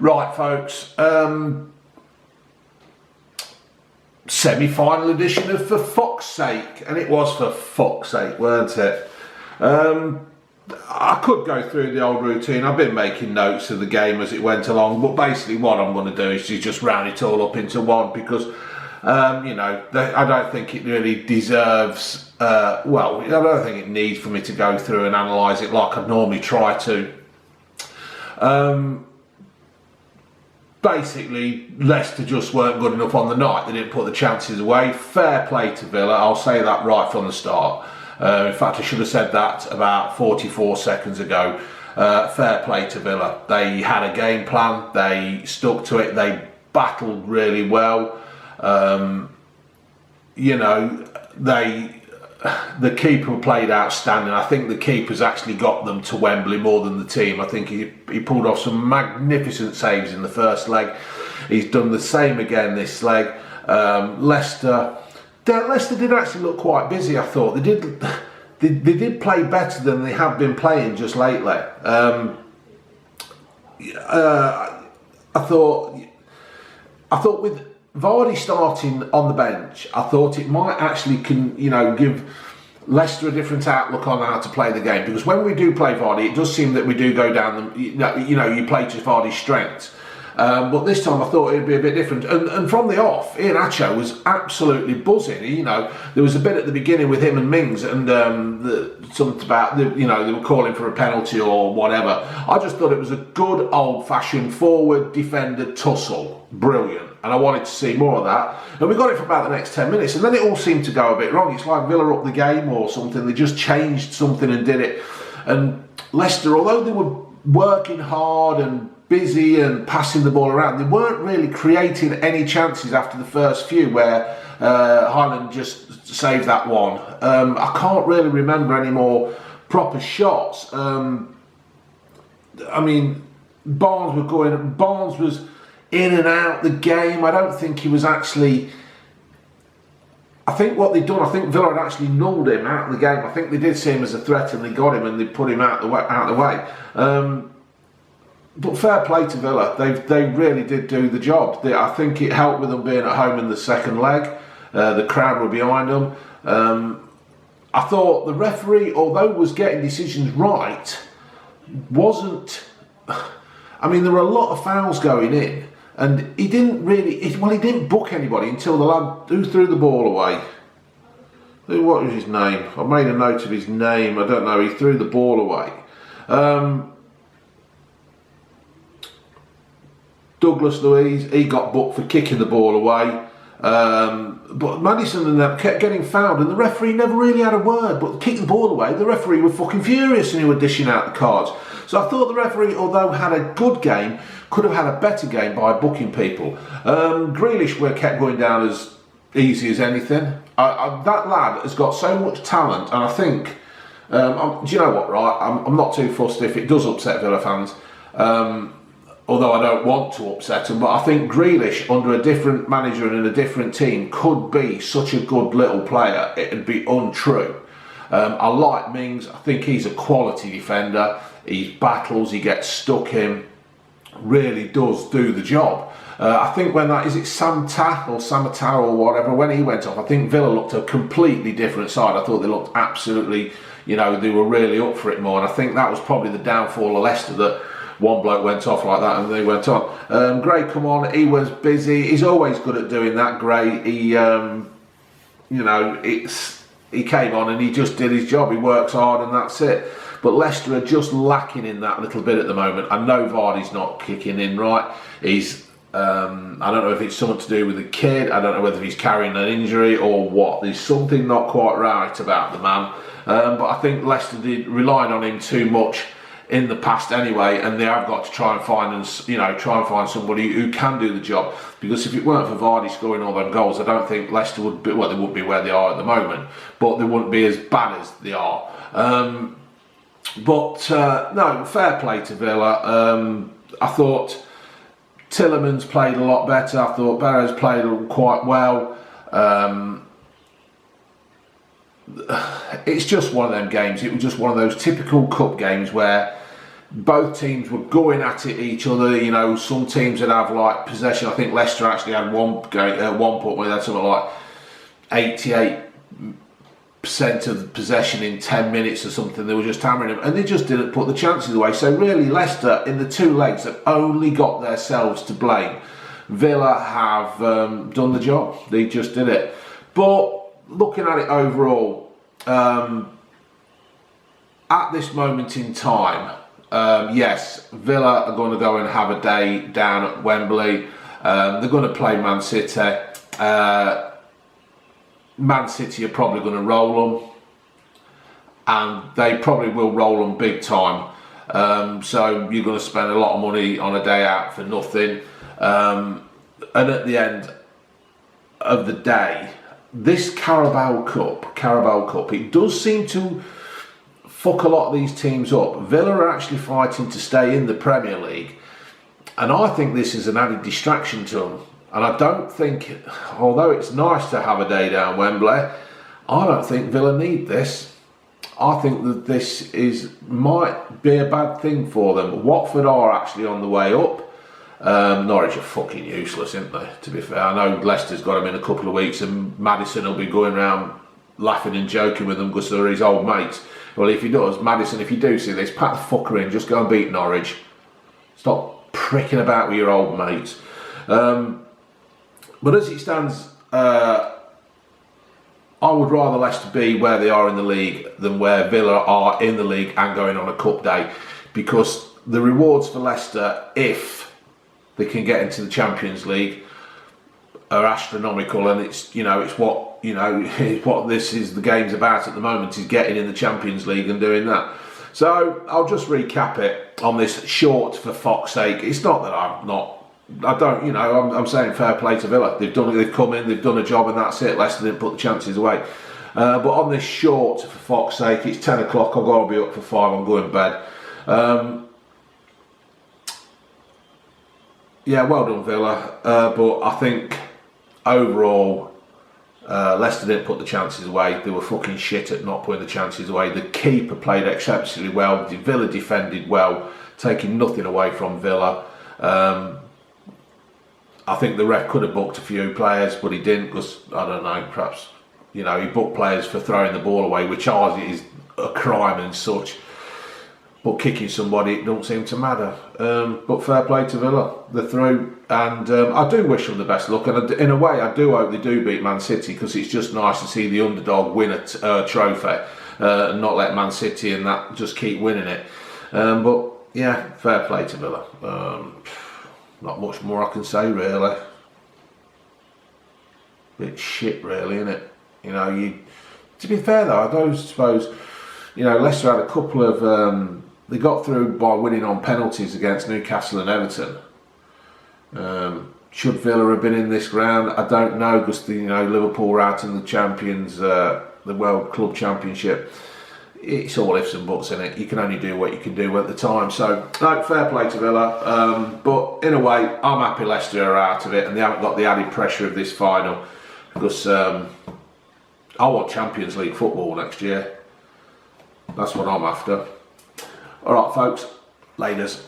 Right, folks. Semi-final edition of For Fuck's Sake, and it was for fuck's sake, weren't it? I could go through the old routine. I've been making notes of the game as it went along, but basically what I'm going to do is just round it all up into one because, I don't think it really deserves. I don't think it needs for me to go through and analyse it like I'd normally try to. Basically, Leicester just weren't good enough on the night. They didn't put the chances away. Fair play to Villa. I'll say that right from the start. In fact, I should have said that about 44 seconds ago. Fair play to Villa. They had a game plan. They stuck to it. They battled really well. The keeper played outstanding. I think the keeper's actually got them to Wembley more than the team. I think he pulled off some magnificent saves in the first leg. He's done the same again this leg. Leicester did actually look quite busy. I thought they did play better than they have been playing just lately. I thought with Vardy starting on the bench, I thought it might actually give Leicester a different outlook on how to play the game, because when we do play Vardy, it does seem that we do go down the you play to Vardy's strengths. But this time I thought it'd be a bit different. And from the off, Iheanacho was absolutely buzzing. There was a bit at the beginning with him and Mings, and something about they were calling for a penalty or whatever. I just thought it was a good old-fashioned forward defender tussle, brilliant. And I wanted to see more of that. And we got it for about the next 10 minutes, and then it all seemed to go a bit wrong. It's like Villa upped the game or something. They just changed something and did it. And Leicester, although they were working hard and busy and passing the ball around, they weren't really creating any chances after the first few where Highland just saved that one. I can't really remember any more proper shots. Barnes was in and out the game. I don't think he was actually... I think what they'd done, I think Villa had actually nulled him out of the game. I think they did see him as a threat and they got him and they put him out the way. But fair play to Villa. They really did do the job. I think it helped with them being at home in the second leg. The crowd were behind them. I thought the referee, although was getting decisions right, wasn't... there were a lot of fouls going in. And he didn't he didn't book anybody until the lad who threw the ball away. What was his name? I made a note of his name. I don't know. He threw the ball away. Douglas Luiz, he got booked for kicking the ball away. But Maddison and them kept getting fouled, and the referee never really had a word. But kicked the ball away, the referee was fucking furious and he was dishing out the cards. So I thought the referee, although had a good game, could have had a better game by booking people. Grealish kept going down as easy as anything. That lad has got so much talent, and I think, do you know what, right? I'm not too fussed if it does upset Villa fans. Although I don't want to upset them, but I think Grealish under a different manager and in a different team could be such a good little player, it'd be untrue. I like Mings. I think he's a quality defender. He battles, he gets stuck in, really does do the job. I think when Samatau or whatever, when he went off, I think Villa looked a completely different side. I thought they looked absolutely, they were really up for it more, and I think that was probably the downfall of Leicester, that one bloke went off like that and they went on. Gray come on, he was busy. He's always good at doing that, Gray. He came on and he just did his job. He works hard and that's it. But Leicester are just lacking in that little bit at the moment. I know Vardy's not kicking in right. He's I don't know if it's something to do with the kid. I don't know whether he's carrying an injury or what. There's something not quite right about the man. But I think Leicester relied on him too much in the past anyway, and they have got to try and find somebody who can do the job, because if it weren't for Vardy scoring all them goals, I don't think Leicester would be, well, they would be where they are at the moment, but they wouldn't be as bad as they are. No, fair play to Villa. I thought Tillemans played a lot better. I thought Barrows played quite well. It's just one of them games. It was just one of those typical cup games where both teams were going at it each other. You know, some teams would have like possession. I think Leicester actually had one point where they had something like 88% of the possession in 10 minutes or something. They were just hammering them, and they just didn't put the chances away. So really, Leicester in the 2 legs have only got themselves to blame. Villa have done the job. They just did it. But looking at it overall, at this moment in time, yes, Villa are going to go and have a day down at Wembley. They're going to play Man City. Man City are probably going to roll them, and they probably will roll them big time. So you're going to spend a lot of money on a day out for nothing. And at the end of the day, this Carabao Cup, it does seem to fuck a lot of these teams up. Villa are actually fighting to stay in the Premier League, and I think this is an added distraction to them. And I don't think, although it's nice to have a day down Wembley, I don't think Villa need this. I think that this might be a bad thing for them. Watford are actually on the way up. Norwich are fucking useless, aren't they, to be fair? I know Leicester's got them in a couple of weeks, and Maddison will be going around laughing and joking with them because they're his old mates. Well, if he does, Maddison, if you do see this, pack the fucker in, just go and beat Norwich. Stop pricking about with your old mates. But as it stands, I would rather Leicester be where they are in the league than where Villa are in the league and going on a cup day, because the rewards for Leicester, if they can get into the Champions League, are astronomical, and it's what this is, the game's about at the moment, is getting in the Champions League and doing that. So I'll just recap it on this short for fuck's sake. It's not that I'm saying fair play to Villa. They've come in, they've done a job, and that's it. Leicester didn't put the chances away. But on this short, for fuck's sake, it's 10 o'clock, I've got to be up for 5, I'm going to bed. Yeah, well done Villa. But I think overall, Leicester didn't put the chances away. They were fucking shit at not putting the chances away. The keeper played exceptionally well. Villa defended well, taking nothing away from Villa. I think the ref could have booked a few players, but he didn't, because, I don't know, perhaps, he booked players for throwing the ball away, which is a crime and such. But kicking somebody, it don't seem to matter. But fair play to Villa, they're through, and I do wish them the best luck. And in a way, I do hope they do beat Man City, because it's just nice to see the underdog win a trophy and not let Man City and that just keep winning it. But yeah, fair play to Villa. Not much more I can say, really. Bit shit, really, isn't it? To be fair though, I don't suppose, Leicester had a couple of, they got through by winning on penalties against Newcastle and Everton. Should Villa have been in this round? I don't know, because Liverpool were out in the Champions, the World Club Championship. It's all ifs and buts in it. You can only do what you can do at the time. So, no, fair play to Villa. But in a way, I'm happy Leicester are out of it, and they haven't got the added pressure of this final, because I want Champions League football next year. That's what I'm after. All right, folks. Laters.